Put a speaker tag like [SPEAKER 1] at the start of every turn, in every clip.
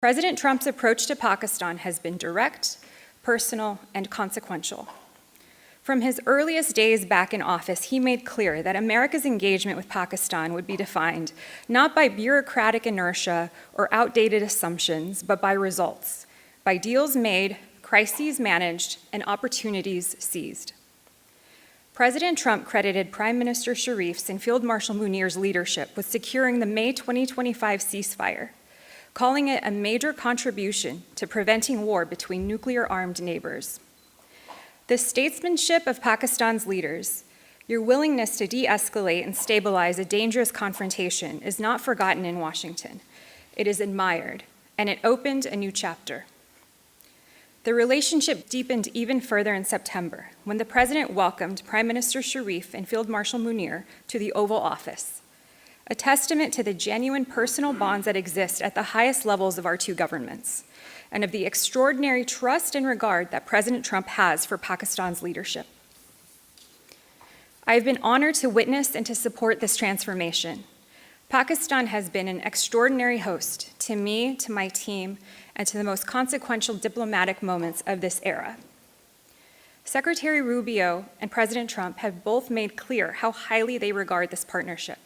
[SPEAKER 1] President Trump's approach to Pakistan has been direct, personal, and consequential. From his earliest days back in office, he made clear that America's engagement with Pakistan would be defined not by bureaucratic inertia or outdated assumptions, but by results, by deals made, crises managed, and opportunities seized. President Trump credited Prime Minister Sharif's and Field Marshal Munir's leadership with securing the May 2025 ceasefire, calling it a major contribution to preventing war between nuclear-armed neighbors. The statesmanship of Pakistan's leaders, your willingness to de-escalate and stabilize a dangerous confrontation, is not forgotten in Washington. It is admired, and it opened a new chapter. The relationship deepened even further in September, when the President welcomed Prime Minister Sharif and Field Marshal Munir to the Oval Office, a testament to the genuine personal bonds that exist at the highest levels of our two governments, and of the extraordinary trust and regard that President Trump has for Pakistan's leadership. I have been honored to witness and to support this transformation. Pakistan has been an extraordinary host to me, to my team, and to the most consequential diplomatic moments of this era. Secretary Rubio and President Trump have both made clear how highly they regard this partnership.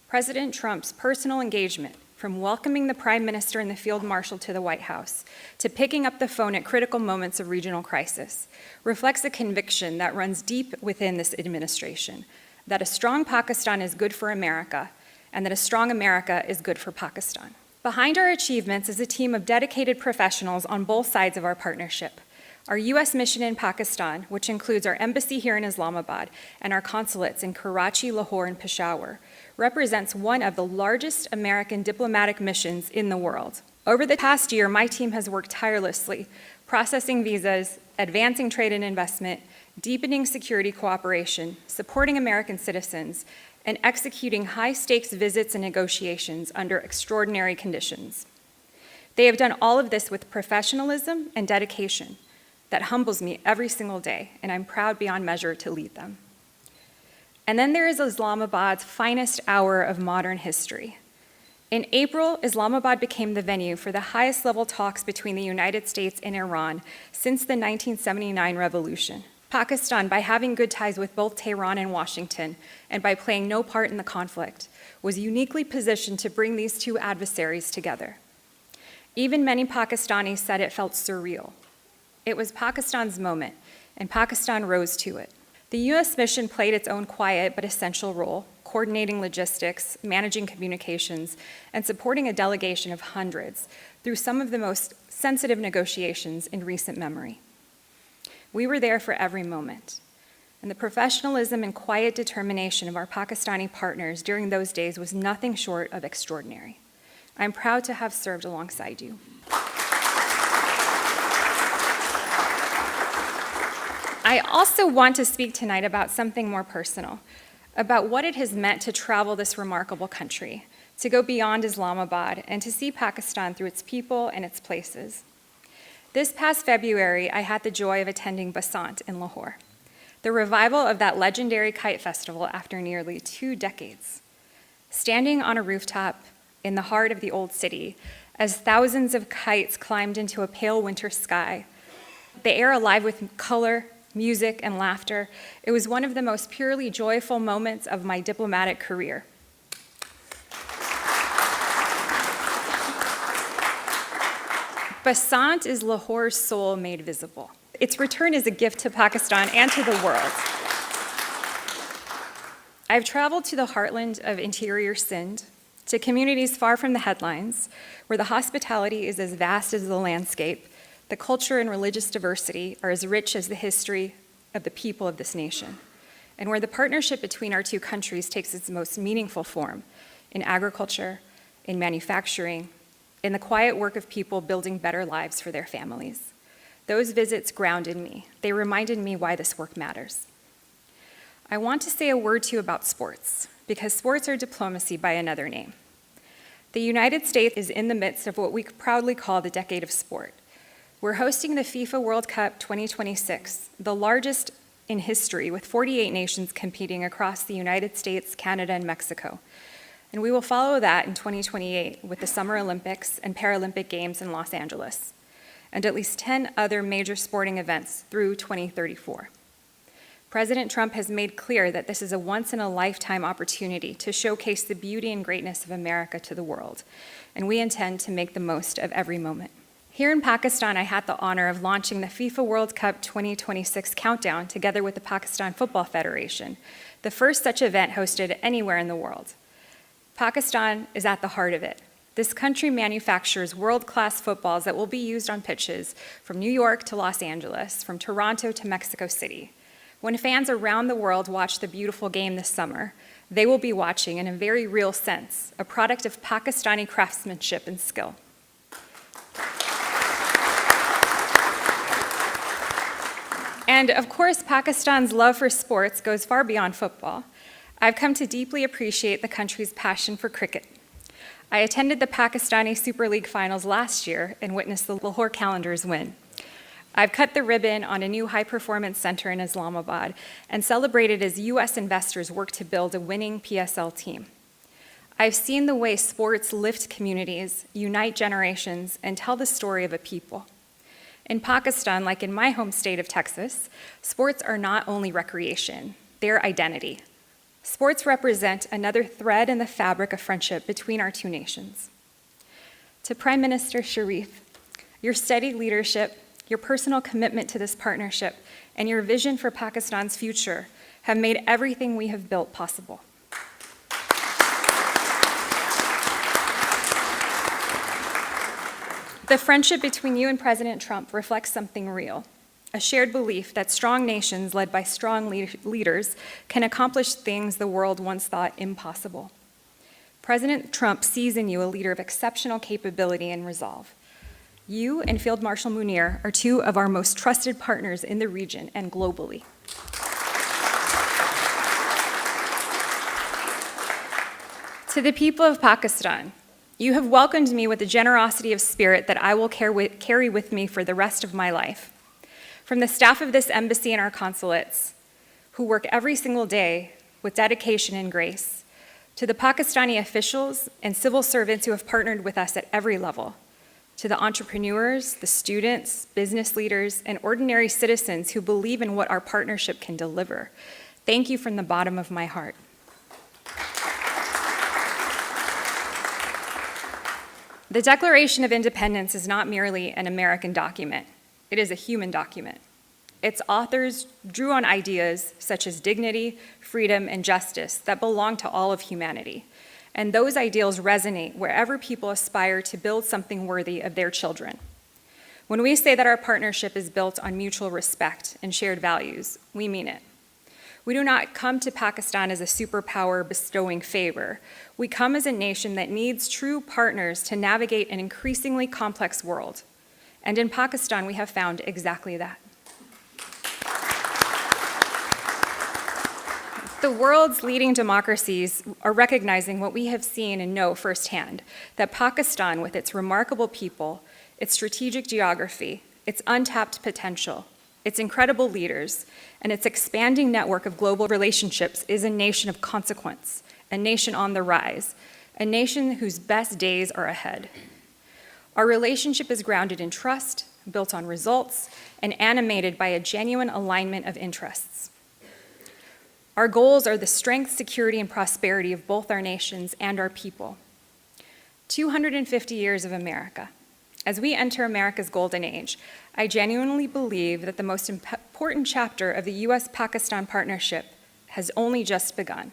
[SPEAKER 1] President Trump's personal engagement, from welcoming the Prime Minister and the Field Marshal to the White House to picking up the phone at critical moments of regional crisis, reflects a conviction that runs deep within this administration, that a strong Pakistan is good for America, and that a strong America is good for Pakistan. Behind our achievements is a team of dedicated professionals on both sides of our partnership. Our U.S. mission in Pakistan, which includes our embassy here in Islamabad and our consulates in Karachi, Lahore, and Peshawar, represents one of the largest American diplomatic missions in the world. Over the past year, my team has worked tirelessly, processing visas, advancing trade and investment, deepening security cooperation, supporting American citizens, and executing high-stakes visits and negotiations under extraordinary conditions. They have done all of this with professionalism and dedication that humbles me every single day, and I'm proud beyond measure to lead them. And then there is Islamabad's finest hour of modern history. In April, Islamabad became the venue for the highest level talks between the United States and Iran since the 1979 revolution. Pakistan, by having good ties with both Tehran and Washington, and by playing no part in the conflict, was uniquely positioned to bring these two adversaries together. Even many Pakistanis said it felt surreal. It was Pakistan's moment, and Pakistan rose to it. The U.S. mission played its own quiet but essential role, coordinating logistics, managing communications, and supporting a delegation of hundreds through some of the most sensitive negotiations in recent memory. We were there for every moment, and the professionalism and quiet determination of our Pakistani partners during those days was nothing short of extraordinary. I'm proud to have served alongside you. I also want to speak tonight about something more personal, about what it has meant to travel this remarkable country, to go beyond Islamabad, and to see Pakistan through its people and its places. This past February, I had the joy of attending Basant in Lahore, the revival of that legendary kite festival after nearly 2 decades. Standing on a rooftop in the heart of the old city, as thousands of kites climbed into a pale winter sky, the air alive with color, music, and laughter, it was one of the most purely joyful moments of my diplomatic career. Basant is Lahore's soul made visible. Its return is a gift to Pakistan and to the world. I've traveled to the heartland of interior Sindh, to communities far from the headlines, where the hospitality is as vast as the landscape, the culture and religious diversity are as rich as the history of the people of this nation, and where the partnership between our two countries takes its most meaningful form in agriculture, in manufacturing, in the quiet work of people building better lives for their families. Those visits grounded me. They reminded me why this work matters. I want to say a word too about sports, because sports are diplomacy by another name. The United States is in the midst of what we proudly call the Decade of Sport. We're hosting the FIFA World Cup 2026, the largest in history, with 48 nations competing across the United States, Canada, and Mexico. And we will follow that in 2028 with the Summer Olympics and Paralympic Games in Los Angeles, and at least 10 other major sporting events through 2034. President Trump has made clear that this is a once-in-a-lifetime opportunity to showcase the beauty and greatness of America to the world, and we intend to make the most of every moment. Here in Pakistan, I had the honor of launching the FIFA World Cup 2026 countdown together with the Pakistan Football Federation, the first such event hosted anywhere in the world. Pakistan is at the heart of it. This country manufactures world-class footballs that will be used on pitches from New York to Los Angeles, from Toronto to Mexico City. When fans around the world watch the beautiful game this summer, they will be watching, in a very real sense, a product of Pakistani craftsmanship and skill. And of course, Pakistan's love for sports goes far beyond football. I've come to deeply appreciate the country's passion for cricket. I attended the Pakistani Super League finals last year and witnessed the Lahore Qalandars win. I've cut the ribbon on a new high-performance center in Islamabad and celebrated as U.S. investors work to build a winning PSL team. I've seen the way sports lift communities, unite generations, and tell the story of a people. In Pakistan, like in my home state of Texas, sports are not only recreation, they're identity. Sports represent another thread in the fabric of friendship between our two nations. To Prime Minister Sharif, your steady leadership, your personal commitment to this partnership, and your vision for Pakistan's future have made everything we have built possible. The friendship between you and President Trump reflects something real, a shared belief that strong nations led by strong leaders can accomplish things the world once thought impossible. President Trump sees in you a leader of exceptional capability and resolve. You and Field Marshal Munir are two of our most trusted partners in the region and globally. To the people of Pakistan, you have welcomed me with a generosity of spirit that I will carry with me for the rest of my life. From the staff of this embassy and our consulates, who work every single day with dedication and grace, to the Pakistani officials and civil servants who have partnered with us at every level, to the entrepreneurs, the students, business leaders, and ordinary citizens who believe in what our partnership can deliver, thank you from the bottom of my heart. The Declaration of Independence is not merely an American document. It is a human document. Its authors drew on ideas such as dignity, freedom, and justice that belong to all of humanity. And those ideals resonate wherever people aspire to build something worthy of their children. When we say that our partnership is built on mutual respect and shared values, we mean it. We do not come to Pakistan as a superpower bestowing favor. We come as a nation that needs true partners to navigate an increasingly complex world. And in Pakistan, we have found exactly that. The world's leading democracies are recognizing what we have seen and know firsthand, that Pakistan, with its remarkable people, its strategic geography, its untapped potential, its incredible leaders, and its expanding network of global relationships is a nation of consequence, a nation on the rise, a nation whose best days are ahead. Our relationship is grounded in trust, built on results, and animated by a genuine alignment of interests. Our goals are the strength, security, and prosperity of both our nations and our people. 250 years of America. As we enter America's golden age, I genuinely believe that the most important chapter of the U.S.-Pakistan partnership has only just begun.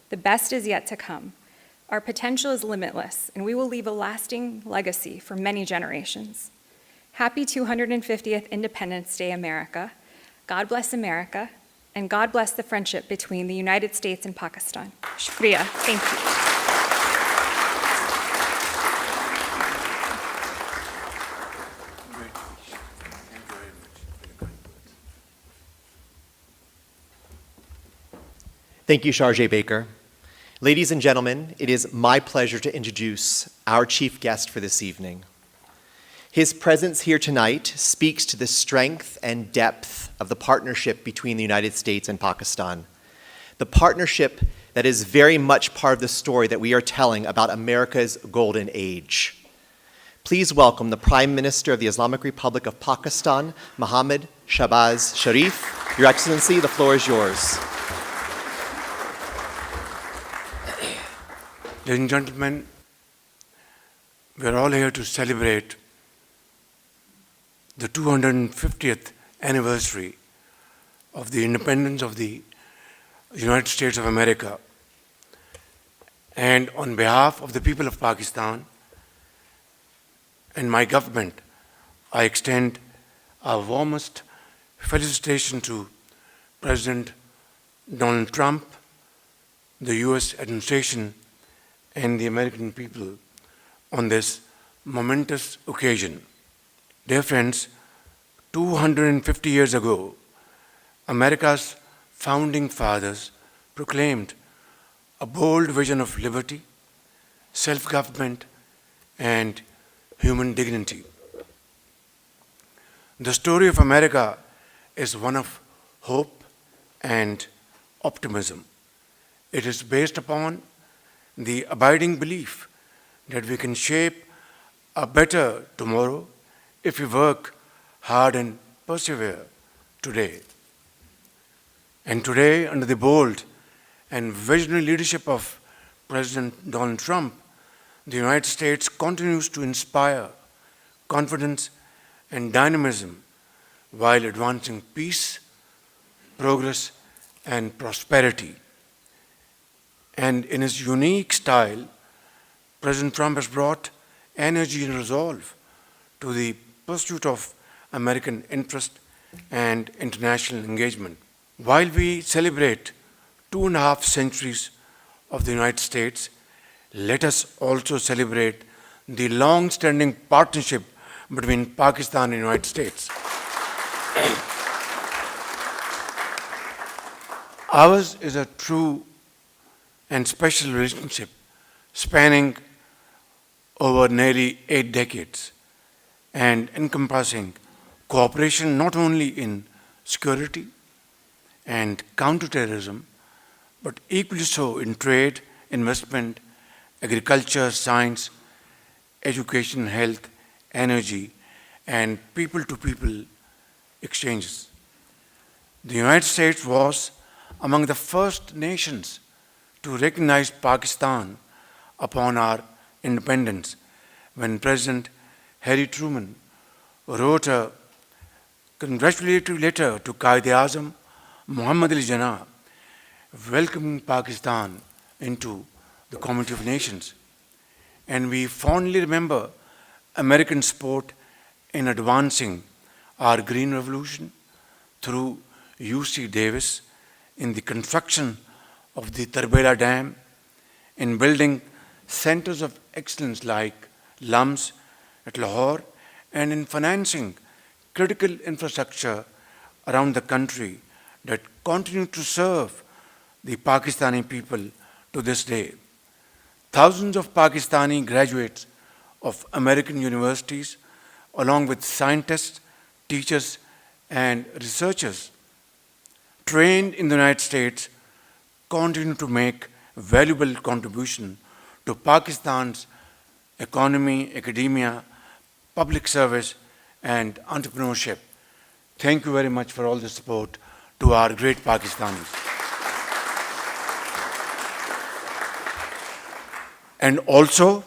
[SPEAKER 1] The best is yet to come. Our potential is limitless, and we will leave a lasting legacy for many generations. Happy 250th Independence Day, America. God bless America, and God bless the friendship between the United States and Pakistan. Shukriya. Thank you.
[SPEAKER 2] Thank you, Sharjeh Baker. Ladies and gentlemen, it is my pleasure to introduce our chief guest for this evening. His presence here tonight speaks to the strength and depth of the partnership between the United States and Pakistan. The partnership that is very much part of the story that we are telling about America's golden age. Please welcome the Prime Minister of the Islamic Republic of Pakistan, Mohammad Shehbaz Sharif. Your Excellency, the floor is yours.
[SPEAKER 3] Ladies and gentlemen, we are all here to celebrate the 250th anniversary of the independence of the United States of America. And on behalf of the people of Pakistan and my government, I extend our warmest felicitation to President Donald Trump, the US administration, and the American people on this momentous occasion. Dear friends, 250 years ago, America's founding fathers proclaimed a bold vision of liberty, self-government, and human dignity. The story of America is one of hope and optimism. It is based upon the abiding belief that we can shape a better tomorrow if we work hard and persevere today. And today, under the bold and visionary leadership of President Donald Trump, the United States continues to inspire confidence and dynamism while advancing peace, progress, and prosperity. And in his unique style, President Trump has brought energy and resolve to the pursuit of American interest and international engagement. While we celebrate 2.5 centuries of the United States, let us also celebrate the long-standing partnership between Pakistan and the United States. Ours is a true and special relationship spanning over nearly 8 decades and encompassing cooperation not only in security and counterterrorism, but equally so in trade, investment, agriculture, science, education, health, energy, and people-to-people exchanges. The United States was among the first nations to recognize Pakistan upon our independence when President Harry Truman wrote a congratulatory letter to Quaid-e-Azam Muhammad Ali Jinnah welcoming Pakistan into the community of nations. And we fondly remember American support in advancing our green revolution through UC Davis in the construction of the Tarbela Dam, in building centers of excellence like LUMS at Lahore, and in financing critical infrastructure around the country that continue to serve the Pakistani people to this day. Thousands of Pakistani graduates of American universities, along with scientists, teachers, and researchers trained in the United States, continue to make valuable contribution to Pakistan's economy, academia, public service, and entrepreneurship. Thank you very much for all the support to our great Pakistanis. And also,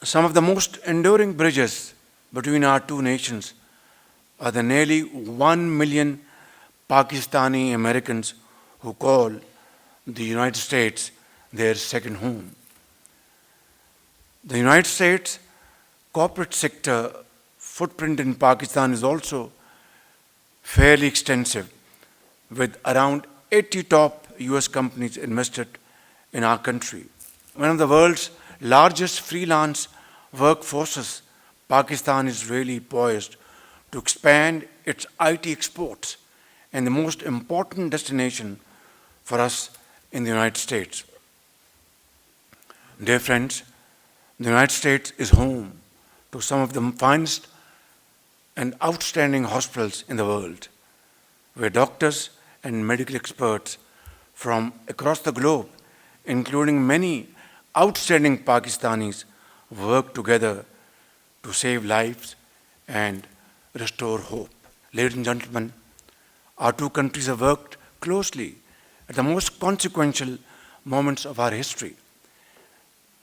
[SPEAKER 3] some of the most enduring bridges between our two nations are the nearly 1 million Pakistani Americans who call the United States their second home. The United States corporate sector footprint in Pakistan is also fairly extensive, with around 80 top US companies invested in our country. One of the world's largest freelance workforces, Pakistan is really poised to expand its IT exports and the most important destination for us in the United States. Dear friends, the United States is home to some of the finest and outstanding hospitals in the world, where doctors and medical experts from across the globe including many outstanding Pakistanis, work together to save lives and restore hope. Ladies and gentlemen, our two countries have worked closely at the most consequential moments of our history,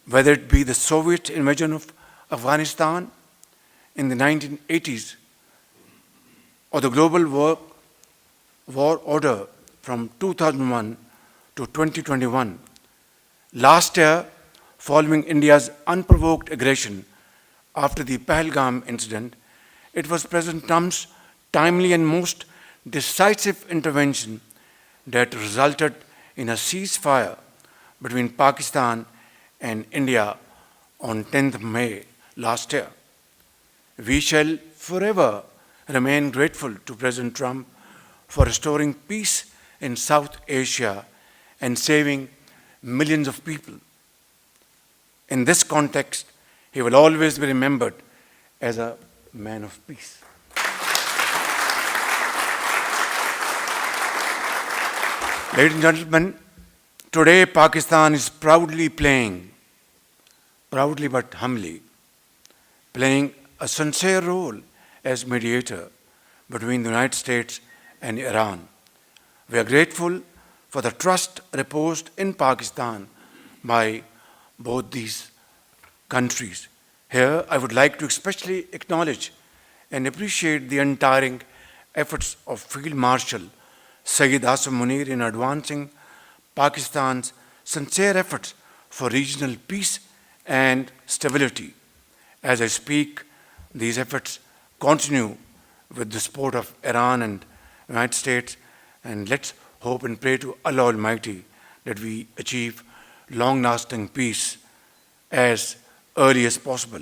[SPEAKER 3] whether it be the Soviet invasion of Afghanistan in the 1980s or the global war order from 2001 to 2021. Last year, following India's unprovoked aggression after the Pahalgam incident, it was President Trump's timely and most decisive intervention that resulted in a ceasefire between Pakistan and India on 10th May last year. We shall forever remain grateful to President Trump for restoring peace in South Asia and saving millions of people. In this context, he will always be remembered as a man of peace. Ladies and gentlemen, today Pakistan is proudly but humbly, playing a sincere role as mediator between the United States and Iran. We are grateful for the trust reposed in Pakistan by both these countries. Here, I would like to especially acknowledge and appreciate the untiring efforts of Field Marshal Sayyid Asim Munir in advancing Pakistan's sincere efforts for regional peace and stability. As I speak, these efforts continue with the support of Iran and the United States, and let's hope and pray to Allah Almighty that we achieve long-lasting peace as early as possible.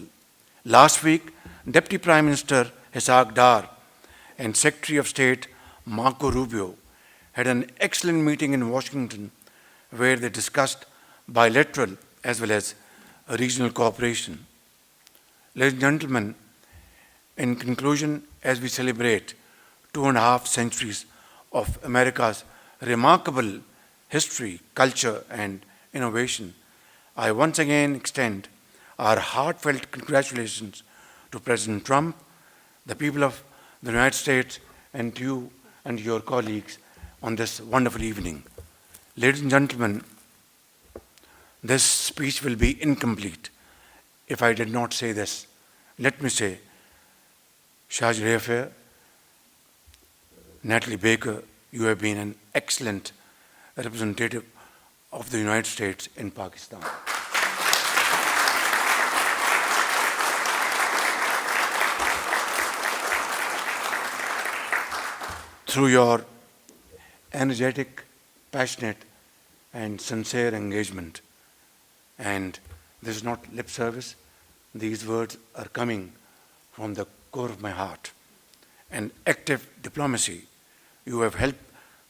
[SPEAKER 3] Last week, Deputy Prime Minister Ishaq Dar and Secretary of State Marco Rubio had an excellent meeting in Washington where they discussed bilateral as well as regional cooperation. Ladies and gentlemen, in conclusion, as we celebrate 2.5 centuries of America's remarkable history, culture, and innovation, I once again extend our heartfelt congratulations to President Trump, the people of the United States, and you and your colleagues on this wonderful evening. Ladies and gentlemen, this speech will be incomplete if I did not say this. Let me say, Shehbaz Sharif, Natalie Baker, you have been an excellent representative of the United States in Pakistan. Through your energetic, passionate, and sincere engagement, and this is not lip service, these words are coming from the core of my heart, and active diplomacy, you have helped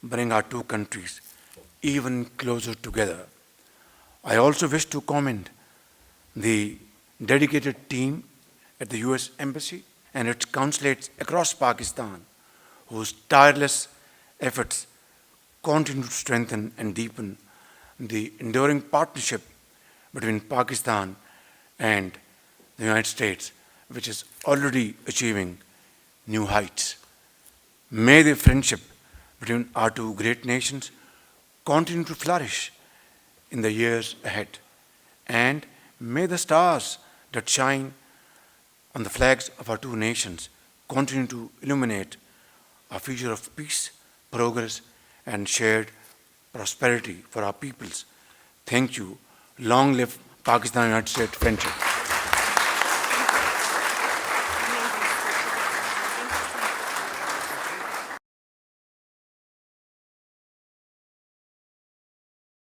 [SPEAKER 3] bring our two countries even closer together. I also wish to commend the dedicated team at the US Embassy and its consulates across Pakistan, whose tireless efforts continue to strengthen and deepen the enduring partnership between Pakistan and the United States, which is already achieving new heights. May the friendship between our two great nations continue to flourish in the years ahead, and may the stars that shine on the flags of our two nations continue to illuminate a future of peace, progress, and shared prosperity for our peoples. Thank you. Long live Pakistan-United States friendship.